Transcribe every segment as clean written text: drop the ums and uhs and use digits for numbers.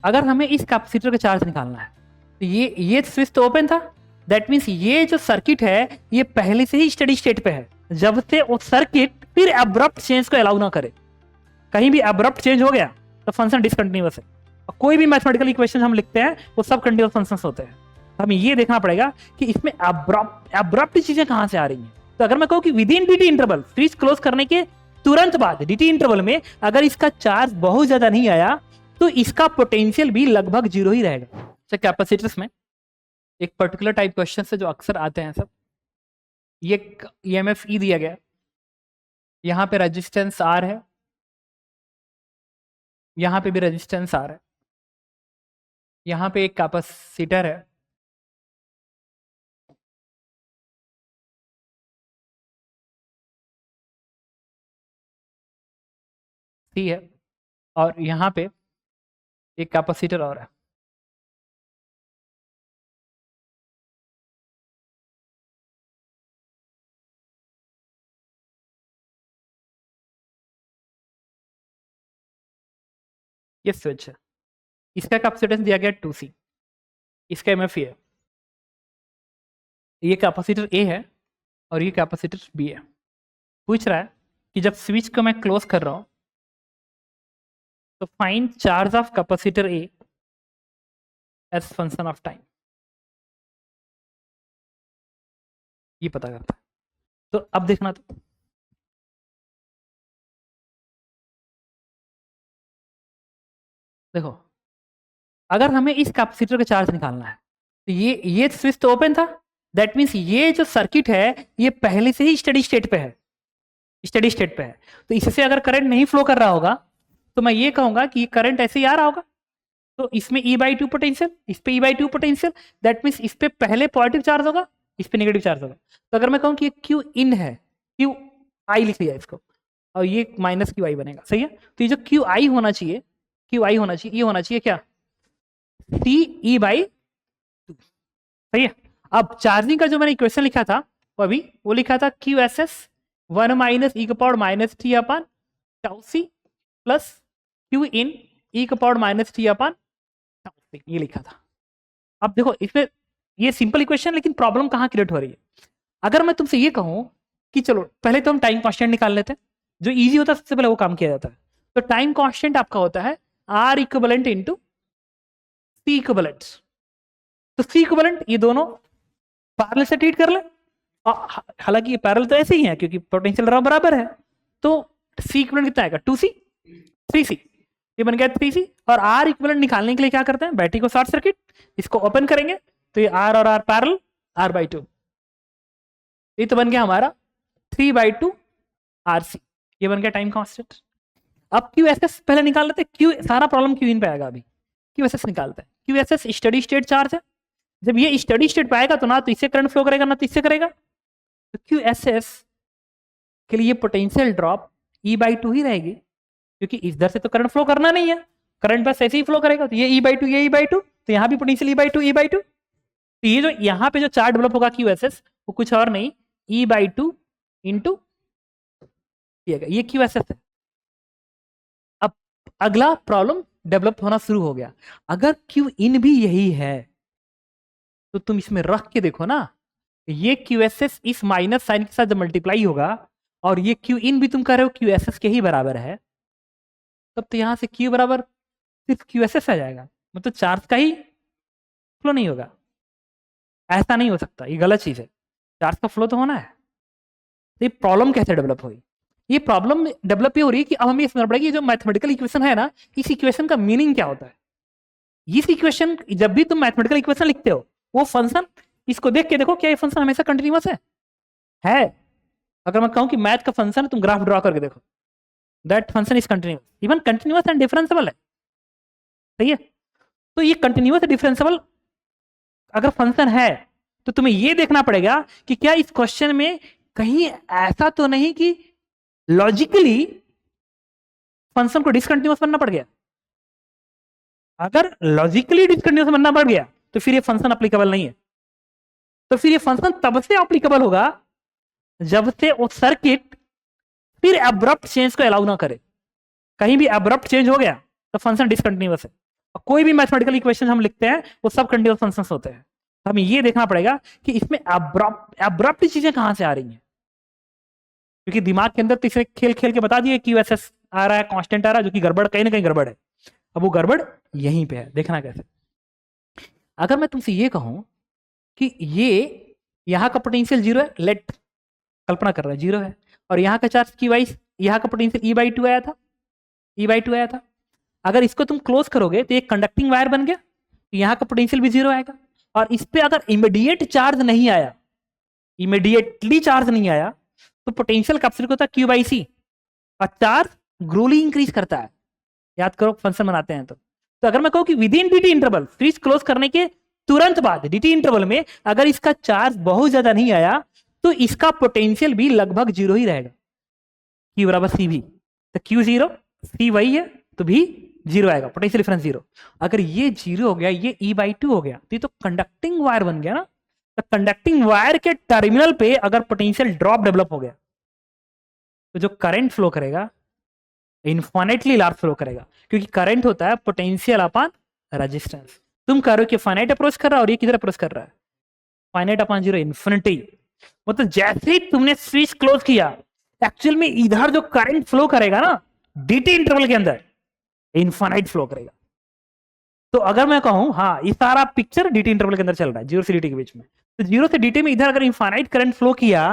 अगर हमें इस कैपेसिटर का चार्ज निकालना है तो ये स्विच तो ओपन था, दैट मीन्स ये जो सर्किट है ये पहले से ही स्टेडी स्टेट पे है, जब से वो सर्किट फिर अब्रप्ट चेंज को अलाउ ना करे। कहीं भी अब्रप्ट चेंज हो गया तो फंक्शन डिसकंटिन्यूअस है। और कोई भी मैथमेटिकल इक्वेशन हम लिखते हैं वो सब कंटिन्यूअस फंक्शंस होते हैं। तो हमें ये देखना पड़ेगा कि इसमें अब्रप्ट चीजें कहां से आ रही हैं। तो अगर मैं कहूं कि with in dt interval, switch close करने के तुरंत बाद dt इंटरवल में अगर इसका चार्ज बहुत ज्यादा नहीं आया तो इसका पोटेंशियल भी लगभग जीरो ही रहेगा। तो कैपेसिटर्स में एक पर्टिकुलर टाइप क्वेश्चन से जो अक्सर आते हैं सब, ये EMF E दिया गया, यहां पे रेजिस्टेंस R है, यहां पे भी रेजिस्टेंस R है, यहां पे एक कैपेसिटर है, C है, और यहां पे एक कैपेसिटर और है। ये स्विच है, इसका कैपेसिटेंस दिया गया 2C, इसका MF है, ये कैपेसिटर A है और ये कैपेसिटर B है। पूछ रहा है कि जब स्विच को मैं क्लोज कर रहा हूं तो find charge of capacitor A as function of time, ये पता करता है। तो अब देखना, तो देखो अगर हमें इस कैपेसिटर का चार्ज निकालना है तो ये स्विच तो ओपन था, दैट मीन्स ये जो सर्किट है ये पहले से ही स्टेडी स्टेट पे है, स्टेडी स्टेट पे है। तो इससे अगर करंट नहीं फ्लो कर रहा होगा तो मैं ये कहूंगा कि करंट ऐसे ही आ रहा होगा। तो इसमें E/2 पोटेंशियल, इस पे E/2 पोटेंशियल, दैट मीन्स इस पे पहले पॉजिटिव चार्ज होगा, इस पे नेगेटिव चार्ज होगा। तो अगर मैं कहूं कि ये Q इन है, Q I लिख लिया इसको, और ये माइनस QI बनेगा, सही है। तो ये जो QI होना चाहिए, QI होना चाहिए, ये होना चाहिए क्या, CE/2, सही है। अब चार्जिंग का जो मैंने इक्वेशन लिखा था वो लिखा था QSS 1 माइनस e का पावर माइनस t अपन टाउ सी प्लस Q इन e का पावर माइनस t अपन टाउ सी, ये लिखा था। अब देखो इसमें ये सिंपल इक्वेशन, लेकिन प्रॉब्लम कहां क्रिएट हो रही है। अगर मैं तुमसे ये कहूं कि चलो पहले तो हम टाइम कांस्टेंट निकाल लेते हैं, जो इजी होता है सबसे पहले वो काम किया जाता है। तो टाइम कांस्टेंट आपका होता है R equivalent into C equivalent. तो C इक्विवेलेंट ये दोनों पैरेलल से ट्रीट कर ले, हालांकि ये पैरेलल तो ऐसे ही है क्योंकि पोटेंशियल बराबर है। तो C इक्विवेलेंट कितना आएगा, 2C 3C, ये बन गया 3C। और R इक्विवेलेंट निकालने के लिए क्या करते हैं, बैटरी को शॉर्ट सर्किट, इसको ओपन करेंगे तो ये R और R पैरेलल, R/2, ये तो बन गया हमारा 3/2 RC, ये बन गया टाइम कांस्टेंट। अब QSS पहले निकाल लेते हैं, Q सारा प्रॉब्लम Q इन पे आएगा। अभी QSS निकालते हैं। QSS स्टडी स्टेट चार्ज है, जब ये स्टडी स्टेट पे आएगा तो ना तो इससे करंट फ्लो करेगा ना तो इससे करेगा। तो QSS के लिए पोटेंशियल ड्रॉप E/2 ही रहेगी, क्योंकि इधर से तो करंट फ्लो करना नहीं है, करंट बस ऐसे ही फ्लो करेगा। तो ये E/2, ये E/2, तो यहाँ भी पोटेंशियल E/2, E/2। तो ये जो यहाँ पे जो चार्ज डेवलप होगा QSS वो कुछ और नहीं, E/2 इंटू ये QSS है। अब अगला प्रॉब्लम डेवलप होना शुरू हो गया। अगर Q इन भी यही है तो तुम इसमें रख के देखो ना, ये QSS इस माइनस साइन के साथ जब मल्टीप्लाई होगा और ये Q इन भी तुम कह रहे हो QSS के ही बराबर है, तब तो यहां से Q बराबर सिर्फ QSS आ जाएगा, मतलब चार्ज का ही फ्लो नहीं होगा। ऐसा नहीं हो सकता, ये गलत चीज है, चार्ज का फ्लो तो होना है। तो ये प्रॉब्लम कैसे डेवलप हुई, ये प्रॉब्लम डेवलप ये हो रही है कि अब हमें समझना पड़ेगा ये जो मैथमेटिकल इक्वेशन है ना, इस इक्वेशन का मीनिंग क्या होता है। इस इक्वेशन, जब भी तुम मैथमेटिकल इक्वेशन लिखते हो वो फंक्शन, इसको देख के देखो क्या ये फंक्शन हमेशा कंटिन्यूअस है। अगर मैं कहूं कि मैथ का फंक्शन तुम ग्राफ ड्रॉ करके देखो, that function is continuous, even continuous and differentiable है, सही है। तो ये कंटिन्यूअस डिफरेंशिएबल अगर फंक्शन है तो तुम्हें ये देखना पड़ेगा कि क्या इस क्वेश्चन में कहीं ऐसा तो नहीं कि लॉजिकली फंक्शन को डिसकंटिन्यूअस बनना पड़ गया। अगर लॉजिकली डिसकंटिन्यूअस बनना पड़ गया तो फिर ये फंक्शन अप्लीकेबल नहीं है। तो फिर ये फंक्शन तब से अप्लीकेबल होगा जब से वो सर्किट फिर अब्रप्ट चेंज को अलाउ ना करे। कहीं भी अब्रप्ट चेंज हो गया तो फंक्शन डिसकंटिन्यूअस है। कोई भी मैथमेटिकल इक्वेशन हम लिखते हैं वो सब कंटीन्यूअस फंक्शंस होते हैं। तो हमें ये देखना पड़ेगा कि इसमें अब्रप्ट चीजें कहां से आ रही हैं, क्योंकि दिमाग के अंदर तो इसे खेल खेल के बता दिए कि एस आ रहा है, कांस्टेंट आ रहा है, जो कि गड़बड़ कहीं ना कहीं गड़बड़ है। अब वो गड़बड़ यहीं पे है, देखना कैसे। अगर मैं तुमसे ये कहूं कि ये यहां का पोटेंशियल जीरो है, लेट कल्पना कर रहा है जीरो है, और यहां का चार्ज की वाइज यहां का पोटेंशियल E/2 आया था, E/2 आया था। अगर इसको तुम क्लोज करोगे तो एक कंडक्टिंग वायर बन गया, तो यहां का पोटेंशियल भी जीरो आएगा। और इस पे अगर इमीडिएट चार्ज नहीं आया, इमीडिएटली चार्ज नहीं आया, तो पोटेंशियल कैपेसिटी होता है Q/C, और चार्ज ग्रोली इंक्रीज करता है। याद करो फंक्शन बनाते हैं तो अगर मैं कहूं कि with in dt interval, switch close करने के तुरंत बाद dt इंटरवल में अगर इसका चार्ज बहुत ज्यादा नहीं आया, तो इसका पोटेंशियल भी लगभग जीरो ही रहेगा, Q बराबर सी भी। तो Q जीरो, सी वही है, तो भी जीरो आएगा, पोटेंशियल डिफरेंस जीरो। अगर ये जीरो हो गया, ये E/2 हो गया, तो ये तो कंडक्टिंग वायर बन गया ना। तो कंडक्टिंग वायर के टर्मिनल पे अगर पोटेंशियल ड्रॉप डेवलप हो गया, तो जो करंट फ्लो करेगा इनफाइनाइटली लार्ज फ्लो करेगा, क्योंकि करंट होता है पोटेंशियल अपॉन रेजिस्टेंस। तुम कह रहे हो कि फाइनाइट अप्रोच कर रहा है, और ये किधर अप्रोच कर रहा है, फाइनाइट अपॉन जीरो, इन्फिनिटी। मतलब जैसे ही तुमने स्विच क्लोज किया, एक्चुअल में इधर जो करंट फ्लो करेगा ना dt इंटरवल के अंदर, इनफाइनाइट फ्लो करेगा। तो अगर मैं कहूं हाँ ये सारा पिक्चर dt इंटरवल के अंदर चल रहा है, जीरो से dt के बीच में, तो जीरो से dt में इधर अगर इनफाइनाइट करंट फ्लो किया,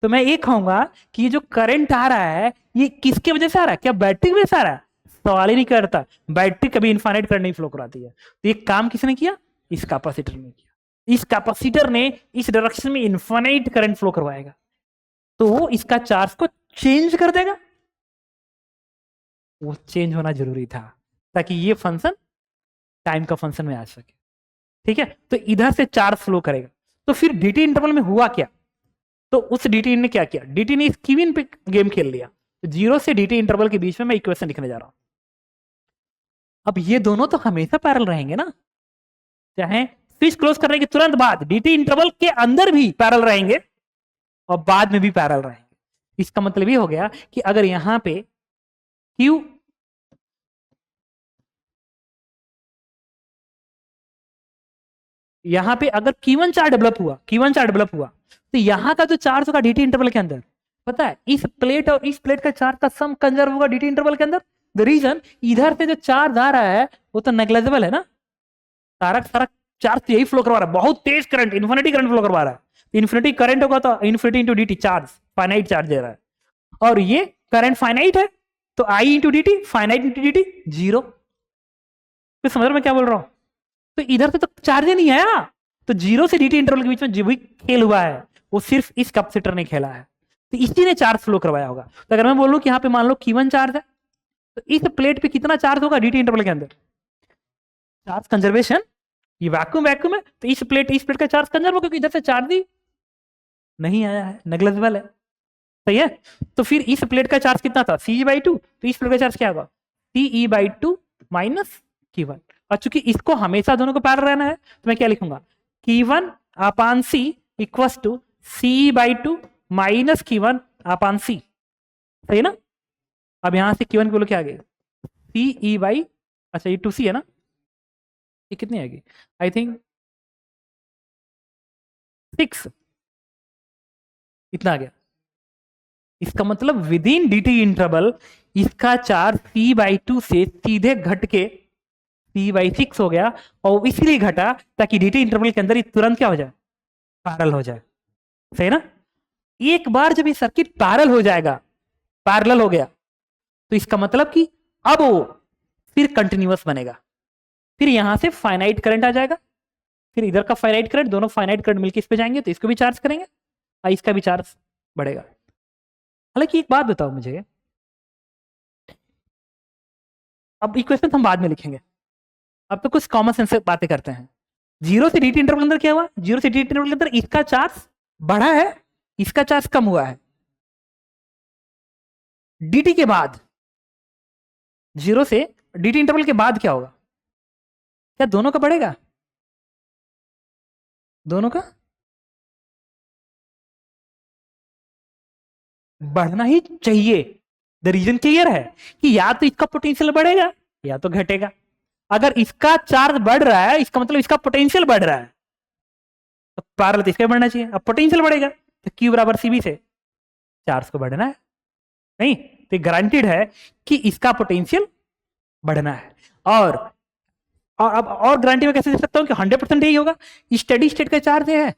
तो मैं ये कहूंगा कि ये जो करंट आ रहा है ये किसके वजह से आ रहा है, क्या बैटरी की वजह से आ रहा है? सवाल ही नहीं करता, बैटरी कभी इनफाइनाइट करंट नहीं फ्लो कराती है। तो ये काम किसने किया, इस कैपेसिटर ने किया। इस कैपेसिटर ने इस डायरेक्शन में इनफाइनाइट करंट फ्लो करवाएगा, तो वो इसका चार्ज को चेंज कर देगा। वो चेंज होना जरूरी था ताकि ये फंक्शन टाइम का फंक्शन में आ सके। ठीक है, तो इधर से चार्ज फ्लो करेगा। तो फिर dt इंटरवल में हुआ क्या, तो उस dt ने क्या किया, dt ने इस कीविन पे गेम खेल लिया। तो जीरो से dt इंटरवल के बीच में मैं इक्वेशन लिखने जा रहा हूं। अब ये दोनों तो हमेशा पैरेलल रहेंगे ना, चाहे स्विच क्लोज करने के तुरंत बाद dt इंटरवल के अंदर भी पैरेलल रहेंगे और बाद में भी पैरेलल रहेंगे। इसका मतलब ये हो गया कि अगर यहां पे Q यहां पे अगर Q1 चार्ज डेवलप हुआ, Q1 चार्ज डेवलप हुआ, तो यहां का जो चार्ज होगा dt इंटरवल के अंदर, पता है इस प्लेट और इस प्लेट का चार्ज का सम कंजर्व होगा dt इंटरवल के अंदर। द रीजन, इधर से जो चार्ज आ रहा है वो तो नेग्लेजिबल है ना, सारा सारा चार्ज तो यही फ्लो करवा रहा है, बहुत तेज करंट, इन्फिनिटी करंट फ्लो करवा रहा है। इन्फिनिटी करंट होगा तो infinity into dt, charge finite charge दे रहा है, और ये करंट फाइनाइट है, तो I into dt, finite into dt zero. तो समझ रहे मैं क्या बोल रहा हूं, तो इधर से तो चार्ज ही नहीं आया, तो जीरो से dt इंटरवल के बीच में जो भी खेल हुआ है वो सिर्फ इस कैपेसिटर ने खेला है, तो इसी ने चार्ज फ्लो करवाया होगा। तो अगर मैं बोलूं कि यहाँ पे मान लो Q1 चार्ज है, तो इस प्लेट पे कितना चार्ज होगा dt इंटरवल के अंदर, चार्ज कंजर्वेशन, ये वैक्यूम वैक्यूम है, तो इस प्लेट का चार्ज कंजर्व होगा, क्योंकि इधर से चार्ज ही नहीं आया है, नेग्लेजिबल है। सही है, तो फिर इस प्लेट का चार्ज कितना था, Ce/2, तो इस प्लेट का चार्ज क्या होगा, Ce/2 माइनस Q1। और चूंकि इसको हमेशा दोनों को पैरेलल रहना है, तो मैं क्या लिखूंगा, Q1 upon C equals to Ce/2 minus Q1 upon C। सही है ना। अब यहां से Q1 बोलो क्या आ गया, Ce, अच्छा ये 2C है ना, ये कितनी आएगी, आई थिंक 6, इतना आ गया। इसका मतलब विद इन dt इंटरवल इसका चार्ज C/2 से सीधे घट के C/6 हो गया, और इसलिए घटा ताकि dt इंटरवल के अंदर ये तुरंत क्या हो जाए, पैरेलल हो जाए। सही ना। एक बार जब ये सर्किट पैरेलल हो जाएगा, पैरेलल हो गया, तो इसका मतलब कि अब वो फिर कंटिन्यूअस बनेगा, फिर यहां से फाइनाइट करंट आ जाएगा, फिर इधर का फाइनाइट करंट, दोनों फाइनाइट करंट मिलकर इस पे जाएंगे, तो इसको भी चार्ज करेंगे और इसका भी चार्ज बढ़ेगा। हालांकि एक बात बताओ मुझे, अब इक्वेशन हम बाद में लिखेंगे, अब तो कुछ कॉमन सेंस से बातें करते हैं। जीरो से dt इंटरवल के अंदर क्या हुआ, जीरो से dt इंटरवल के अंदर इसका चार्ज बढ़ा है, इसका चार्ज कम हुआ है। dt के बाद, जीरो से dt इंटरवल के बाद क्या होगा, क्या दोनों का बढ़ेगा, दोनों का बढ़ना ही चाहिए। द रीजन क्लियर है कि या तो इसका पोटेंशियल बढ़ेगा या तो घटेगा। अगर इसका चार्ज बढ़ रहा है इसका मतलब इसका पोटेंशियल बढ़ रहा है, तो पैरेलल तो इसका बढ़ना चाहिए। अब पोटेंशियल बढ़ेगा तो Q बराबर CB से चार्ज को बढ़ना है, नहीं तो गारंटीड है कि इसका पोटेंशियल बढ़ना है। और अब और गारंटी में कैसे दे सकता हूं कि 100% यही होगा, स्टेडी स्टेट का चार्ज है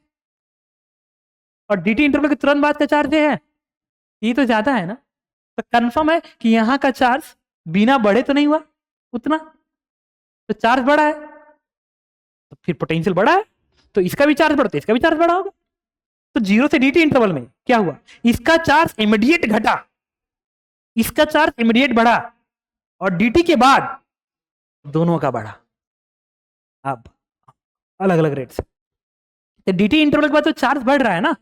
और DT इंटरवल के तुरंत बाद का चार्ज है, ये तो ज्यादा है ना, तो कंफर्म है कि यहां का चार्ज बिना बढ़े तो नहीं हुआ उतना, तो चार्ज बढ़ा है तो फिर पोटेंशियल बढ़ा है, तो इसका भी चार्ज बढ़ता है इसका भी चार्ज बढ़ा होगा। तो 0 से DT इंटरवल में क्या हुआ, इसका चार्ज इमीडिएट घटा, इसका चार्ज इमीडिएट बढ़ा और DT के बाद दोनों का बढ़ा, अब अलग अलग रेट से। तो DT इंटरवल के बाद जो चार्ज बढ़ रहा है ना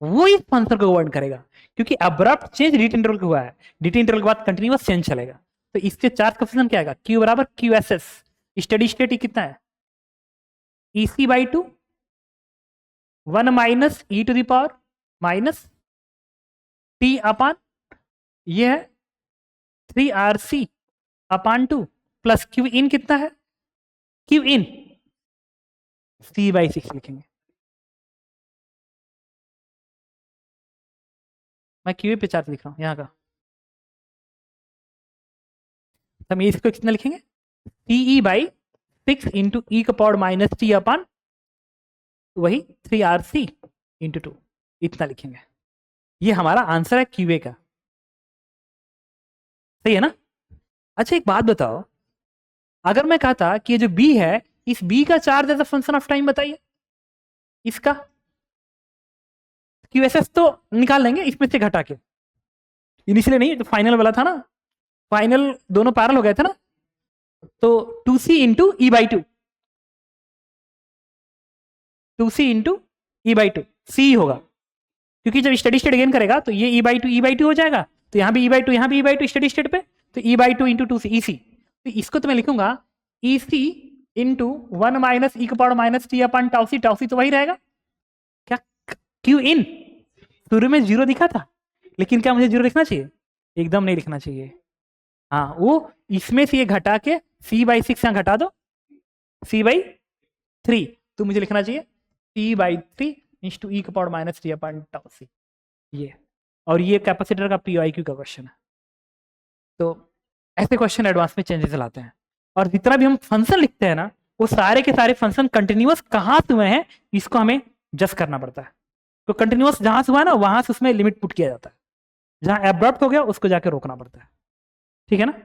वो इस फंक्शन को गवर्न करेगा, क्योंकि अब्रप्ट चेंज DT इंटरवल को हुआ है, DT इंटरवल के बाद कंटिन्यूअस चेंज चलेगा। तो इसके चार्ज का फंक्शन क्या आएगा, Q बराबर QSS, स्टेडी स्टेट कितना है EC/2 1 minus E to the power minus T upon ये है 3RC/2 प्लस Q इन कितना है, Q इन C/6 लिखेंगे। मैं क्यू पे चार्ज लिख रहा हूं यहाँ का, हम इसको कितना लिखेंगे CE/6 इंटू E का पावर माइनस T अपान वही 3RC इंटू 2 इतना लिखेंगे। ये हमारा आंसर है क्यूए का, सही है ना। अच्छा एक बात बताओ, अगर मैं कहता कि ये जो B है इस B का charge as a function of time बताइए, इसका QSS तो निकाल लेंगे इसमें से घटा के, इनिशियली नहीं तो फाइनल वाला था ना, फाइनल दोनों पैरेलल हो गए थे ना, तो 2C into E/2 2C into E/2 C होगा, क्योंकि जब स्टेडी स्टेट गेन करेगा तो ये E/2 हो जाएगा, तो यहाँ भी E/2 यहाँ भी E/2 स्टेडी स्टेट पे, तो E/2 इंटू 2C EC, तो इसको तो मैं लिखूंगा EC इंटू 1 माइनस E का पावर माइनस T अपान टाउ सी तो वही रहेगा क्या, Q इन शुरू में 0 दिखा था, लेकिन क्या मुझे 0 लिखना चाहिए, एकदम नहीं लिखना चाहिए, हाँ वो इसमें से ये घटा के C/6 यहाँ घटा दो C/3, तो मुझे लिखना चाहिए C/3 इंटू E का पावर माइनस T अपान टाउ सी, ये, और ये कैपेसिटर का PIQ का क्वेश्चन है। तो ऐसे क्वेश्चन एडवांस में चेंजेस लाते हैं, और जितना भी हम फंक्शन लिखते हैं ना वो सारे के सारे फंक्शन कंटिन्यूअस कहाँ से हुए हैं इसको हमें जस्ट करना पड़ता है, तो कंटिन्यूअस जहां से हुआ है ना वहां से उसमें लिमिट पुट किया जाता है, जहां एब्रप्ट हो गया उसको जाके रोकना पड़ता है, ठीक है ना।